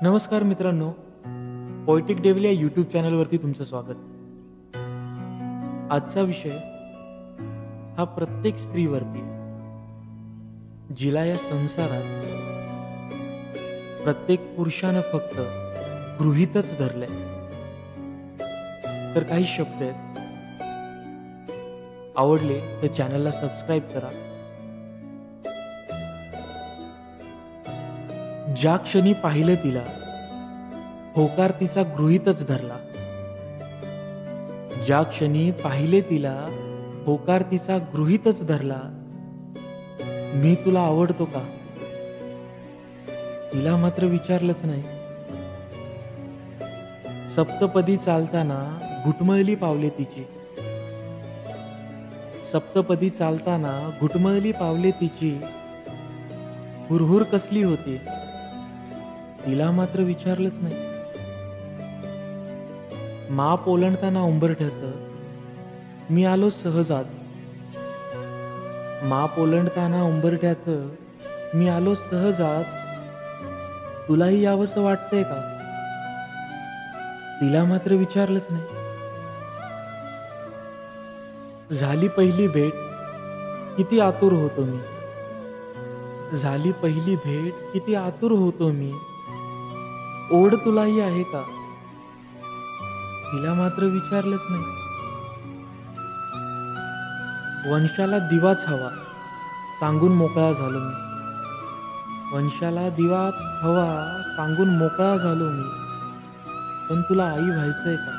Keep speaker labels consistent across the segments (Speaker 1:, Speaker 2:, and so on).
Speaker 1: नमस्कार मित्रांनो, poetic devil या यूट्यूब चॅनलवरती तुमचं स्वागत. आजचा विषय हा प्रत्येक स्त्रीवरती आहे, जिला या संसारात प्रत्येक पुरुषानं फक्त गृहीतच धरलंय. तर काही शब्द आहेत, आवडले तर चॅनलला सबस्क्राईब करा. ज्या क्षणी पाहिलं तिला, होकार तिचा गृहीतच धरला. ज्या क्षणी पाहिले तिला, होकार तिचा गृहीतच धरला. मी तुला आवडतो का, तिला मात्र विचारलंच नाही. सप्तपदी चालताना घुटमळली पावले तिची. सप्तपदी चालताना घुटमळली पावले तिची. हुरहुर कसली होती, तिला मात्र विचारलंच नाही. माप ओलांडताना उंबरठ्याचं मी आलो सहजात. माप ओलांडताना उंबरठ्याचं मी आलो सहजात. तुलाही यावंसं वाटतंय का, तिला मात्र विचारलंच नाही. झाली पहिली भेट, किती आतुर होतो मी. झाली पहिली भेट, किती आतुर होतो मी. ओढ तुलाही आहे का, तिला मात्र विचारलंच नाही. वंशाला दिवाच हवा, सांगून मोकळा झालो मी. वंशाला दिवाच हवा, सांगून मोकळा झालो मी. पण तुला आई व्हायचंय का,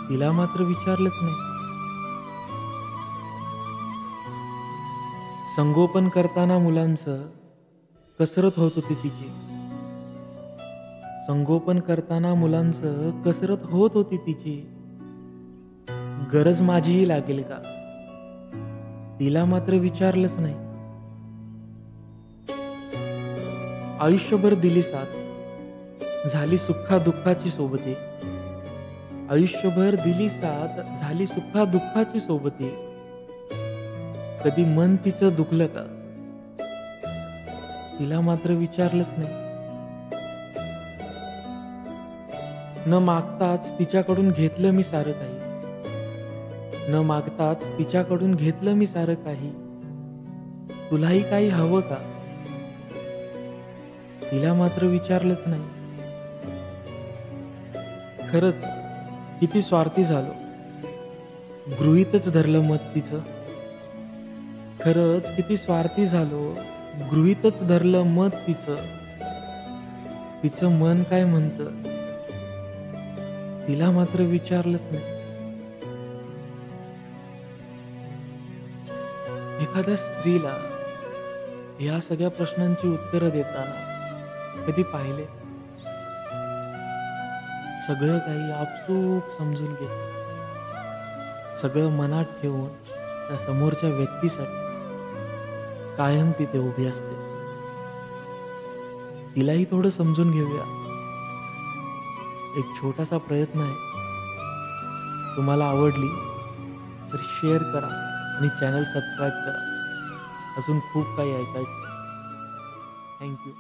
Speaker 1: तिला मात्र विचारलंच नाही. संगोपन करताना मुलांचं कसरत होत होती तिची. संगोपन करताना मुलांचं कसरत होत होती तिची. गरज माझीही लागेल का, तिला मात्र विचारलंच नाही. आयुष्यभर दिली साथ, झाली सुखा दुःखाची सोबती. आयुष्यभर दिली साथ, झाली सुखा दुःखाची सोबती. कधी मन तिचं दुखलं का, तिला मात्र विचारलंच नाही. न मागताच तिच्याकडून घेतलं मी सारं काही. न मागताच तिच्याकडून घेतलं मी सारं काही. तुलाही काही हवं का, तिला मात्र विचारलंच नाही. खरंच किती स्वार्थी झालो, गृहीतच धरलं मत तिचं. खरंच किती स्वार्थी झालो, गृहीतच धरलं मत तिचं. तिचं मन काय म्हणतं, तिला मात्र विचारलंच नाही. एखाद्या स्त्रीला या सगळ्या प्रश्नांची उत्तरं देताना कधी पाहिले, सगळं काही आपसूक समजून घेत, सगळं मनात ठेवून त्या समोरच्या व्यक्तीसाठी कायम तिथे उभी असते. तिलाही थोडं समजून घेऊया. एक छोटासा प्रयत्न आहे. तुम्हाला आवडली तर शेअर करा आणि चॅनल सबस्क्राईब करा. अजून खूप काही ऐकायचं. थँक्यू.